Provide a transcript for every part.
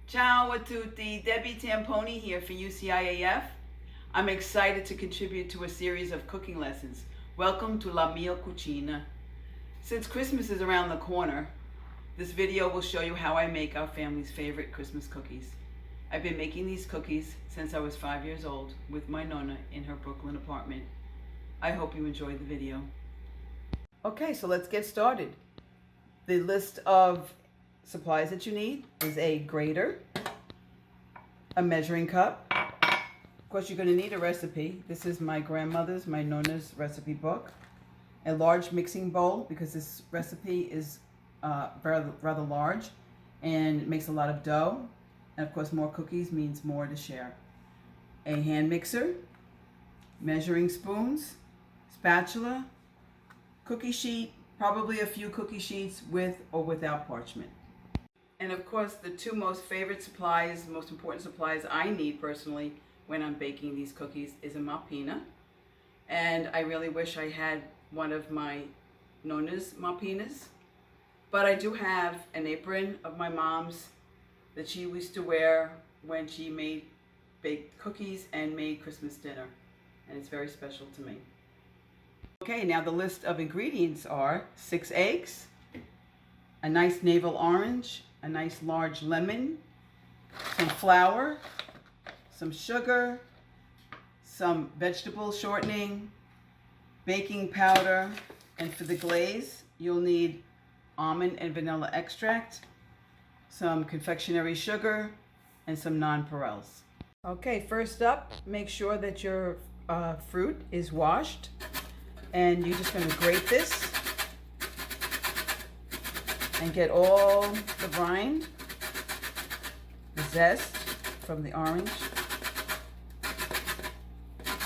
Ciao a tutti, Debbie Tampone here for UCIAF. I'm excited to contribute to a series of cooking lessons. Welcome to La Mia Cucina. Since Christmas is around the corner, this video will show you how I make our family's favorite Christmas cookies. I've been making these cookies since I was 5 years old with my Nonna in her Brooklyn apartment. I hope you enjoyed the video. Okay, so let's get started. The list of supplies that you need is a grater, a measuring cup. Of course, you're going to need a recipe. This is my grandmother's, my Nonna's recipe book. A large mixing bowl, because this recipe is rather large and makes a lot of dough. And of course, more cookies means more to share. A hand mixer, measuring spoons, spatula, cookie sheet, probably a few cookie sheets with or without parchment. And of course, the two most important supplies I need personally when I'm baking these cookies is a mappina. And I really wish I had one of my Nonna's mappinas. But I do have an apron of my mom's that she used to wear when she baked cookies and made Christmas dinner. And it's very special to me. Okay, now the list of ingredients are 6 eggs, a nice navel orange, a nice large lemon, some flour, some sugar, some vegetable shortening, baking powder, and for the glaze, you'll need almond and vanilla extract, some confectionery sugar, and some nonpareils. Okay, first up, make sure that your fruit is washed, and you're just going to grate this and get all the rind, the zest from the orange.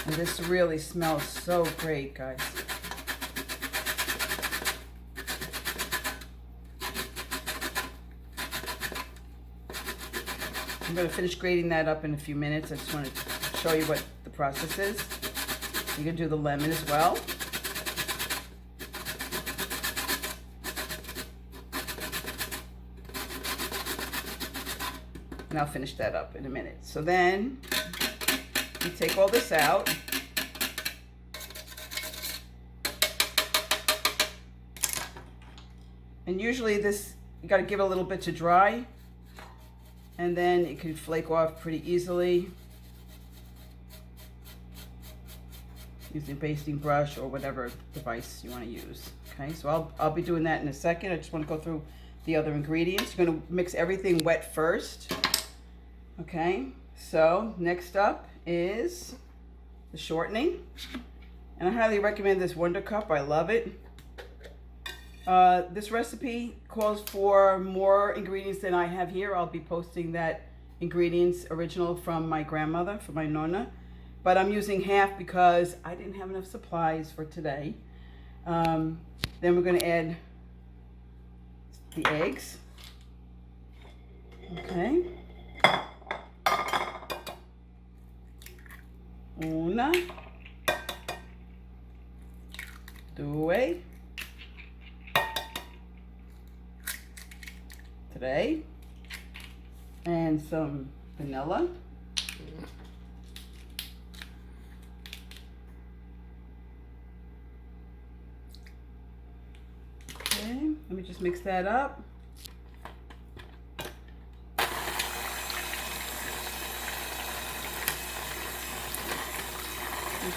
And this really smells so great, guys. I'm going to finish grating that up in a few minutes. I just want to show you what the process is. You can do the lemon as well. And I'll finish that up in a minute. So then you take all this out. And usually this, you got to give it a little bit to dry. And then it can flake off pretty easily. Using a basting brush or whatever device you want to use. Okay, so I'll be doing that in a second. I just want to go through the other ingredients. You're going to mix everything wet first. Okay, so next up is the shortening. And I highly recommend this Wonder Cup. I love it. This recipe calls for more ingredients than I have here. I'll be posting that ingredients original from my grandmother, from my Nonna. But I'm using half because I didn't have enough supplies for today. Then we're going to add the eggs. Okay. Una, due, tre, and some vanilla. Okay, let me just mix that up.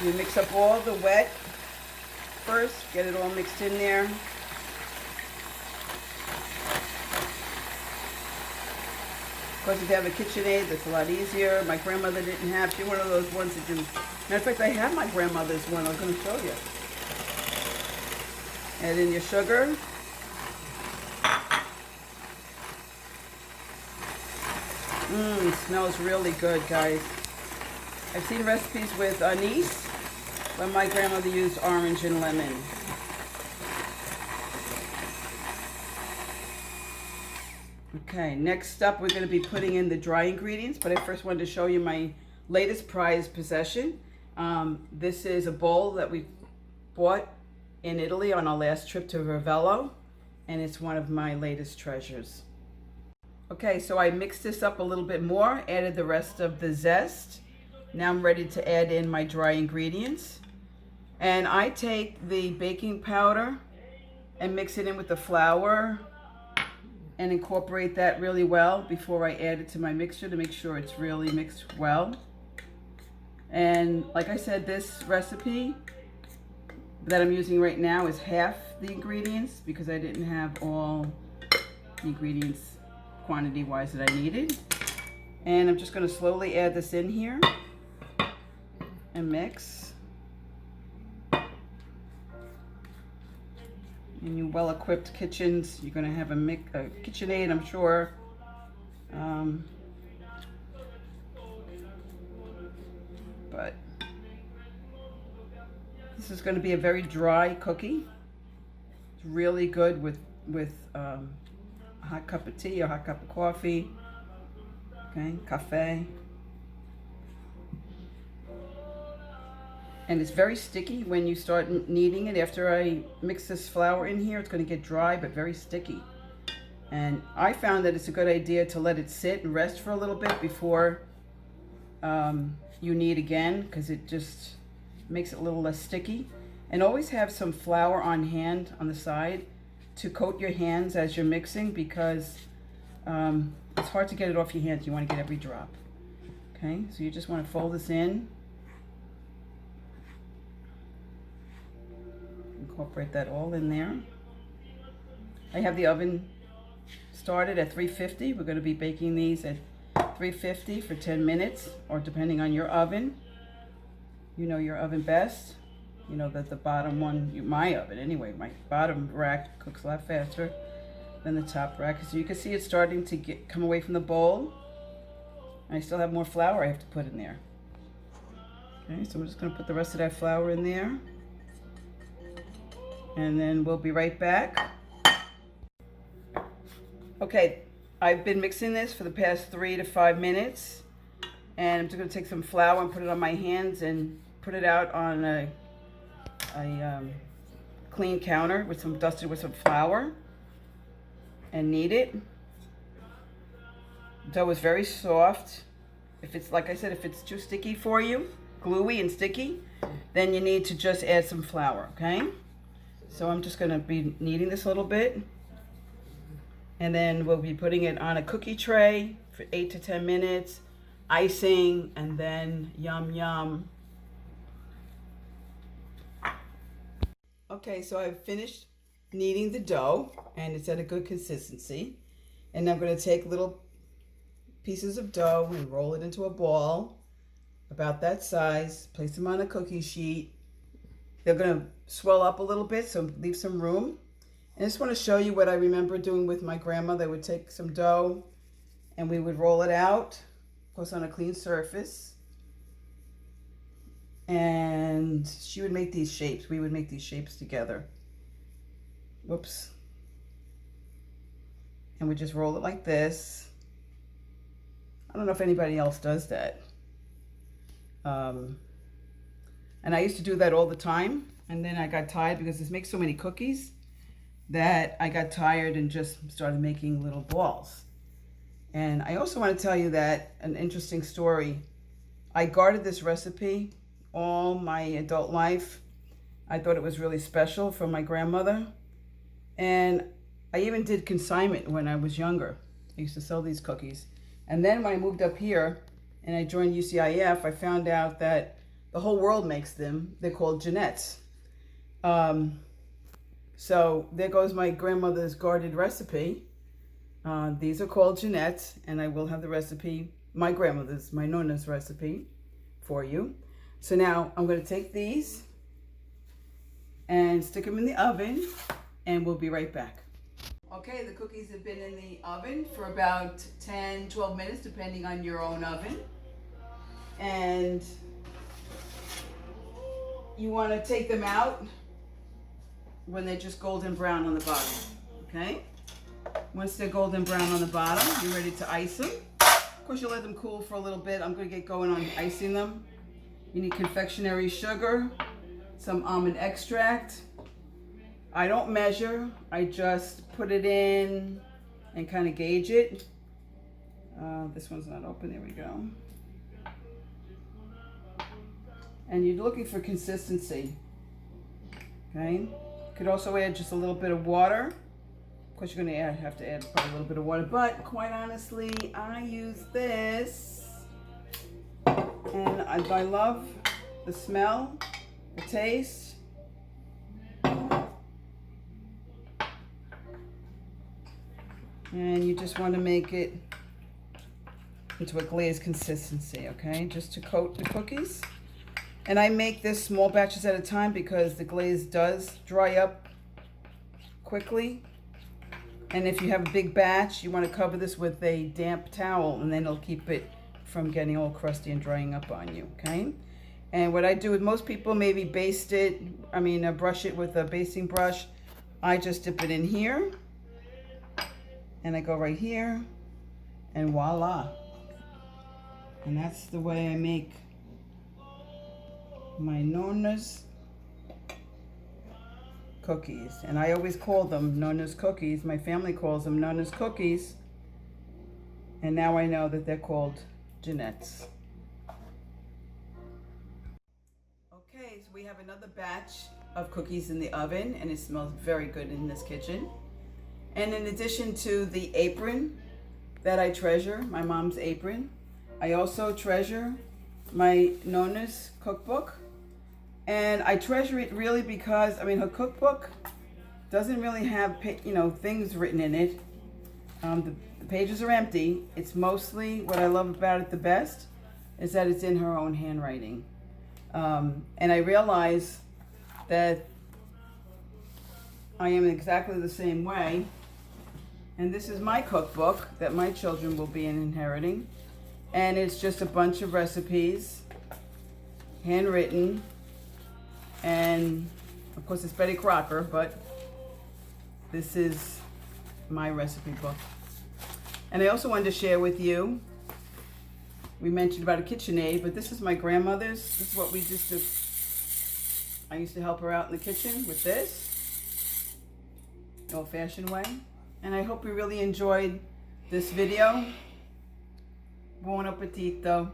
You mix up all the wet first, get it all mixed in there. Of course, if you have a KitchenAid, that's a lot easier. My grandmother didn't have. She's one of those ones that do. Matter of fact, I have my grandmother's one. I was going to show you. Add in your sugar. It smells really good, guys. I've seen recipes with anise, but my grandmother used orange and lemon. Okay, next up we're going to be putting in the dry ingredients, but I first wanted to show you my latest prized possession. This is a bowl that we bought in Italy on our last trip to Ravello, and it's one of my latest treasures. Okay, so I mixed this up a little bit more, added the rest of the zest. Now I'm ready to add in my dry ingredients. And I take the baking powder and mix it in with the flour and incorporate that really well before I add it to my mixture to make sure it's really mixed well. And like I said, this recipe that I'm using right now is half the ingredients because I didn't have all the ingredients quantity wise that I needed. And I'm just going to slowly add this in here and mix. In your well-equipped kitchens, you're going to have a KitchenAid, I'm sure. But this is going to be a very dry cookie. It's really good with a hot cup of tea or hot cup of coffee. Okay, cafe. And it's very sticky when you start kneading it. After I mix this flour in here, it's going to get dry but very sticky. And I found that it's a good idea to let it sit and rest for a little bit before you knead again, because it just makes it a little less sticky. And always have some flour on hand on the side to coat your hands as you're mixing, because it's hard to get it off your hands. You want to get every drop. Okay, so you just want to fold this in. Incorporate that all in there. I have the oven started at 350. We're going to be baking these at 350 for 10 minutes, or depending on your oven. You know your oven best. You know that the bottom one, my oven anyway, my bottom rack cooks a lot faster than the top rack. So you can see it's starting to come away from the bowl. I still have more flour I have to put in there. Okay, so we're just going to put the rest of that flour in there. And then we'll be right back. Okay, I've been mixing this for the past 3 to 5 minutes. And I'm just going to take some flour and put it on my hands and put it out on a clean counter with dusted with some flour and knead it. The dough is very soft. If it's, like I said, if it's too sticky for you, gluey and sticky, then you need to just add some flour, okay? So I'm just going to be kneading this a little bit, and then we'll be putting it on a cookie tray for 8 to 10 minutes, icing, and then yum yum. Okay, so I've finished kneading the dough and it's at a good consistency. And I'm going to take little pieces of dough and roll it into a ball about that size, place them on a cookie sheet. They're going to swell up a little bit, so leave some room. And I just want to show you what I remember doing with my grandmother. I would take some dough and we would roll it out, of course on a clean surface. And she would make these shapes. We would make these shapes together. Whoops. And we just roll it like this. I don't know if anybody else does that. And I used to do that all the time. And then I got tired because this makes so many cookies that I got tired and just started making little balls. And I also want to tell you that an interesting story. I guarded this recipe all my adult life. I thought it was really special from my grandmother. And I even did consignment when I was younger. I used to sell these cookies. And then when I moved up here and I joined UCIAF, I found out that the whole world makes them. They're called Jeanettes. So there goes my grandmother's guarded recipe. These are called Jeanettes, and I will have the recipe, my grandmother's, my Nonna's recipe for you. So now I'm going to take these and stick them in the oven, and we'll be right back. Okay, the cookies have been in the oven for about 10, 12 minutes, depending on your own oven. And you want to take them out when they're just golden brown on the bottom, okay? Once they're golden brown on the bottom, you're ready to ice them. Of course, you'll let them cool for a little bit. I'm going to get going on icing them. You need confectionery sugar, some almond extract, I don't measure, I just put it in and kind of gauge it. This one's not open, there we go. And you're looking for consistency, okay? You could also add just a little bit of water. Of course, you're gonna have to add probably a little bit of water, but quite honestly, I use this. And I love the smell, the taste. And you just want to make it into a glazed consistency, okay? Just to coat the cookies. And I make this small batches at a time because the glaze does dry up quickly. And if you have a big batch, you want to cover this with a damp towel, and then it'll keep it from getting all crusty and drying up on you, okay? And what I do with most people, maybe brush it with a basting brush. I just dip it in here, and I go right here, and voila. And that's the way I make my Nonna's cookies. And I always call them Nonna's cookies. My family calls them Nonna's cookies. And now I know that they're called Jeanette's. Okay, so we have another batch of cookies in the oven, and it smells very good in this kitchen. And in addition to the apron that I treasure, my mom's apron, I also treasure my Nonna's cookbook. And I treasure it really because, her cookbook doesn't really have, things written in it. The pages are empty. It's mostly, what I love about it the best is that it's in her own handwriting. And I realize that I am exactly the same way. And this is my cookbook that my children will be inheriting. And it's just a bunch of recipes, handwritten. And of course it's Betty Crocker, but this is my recipe book. And I also wanted to share with you, we mentioned about a KitchenAid, but this is my grandmother's. This is what we used to, I used to help her out in the kitchen with this, the old-fashioned way. And I hope you really enjoyed this video. Buon appetito.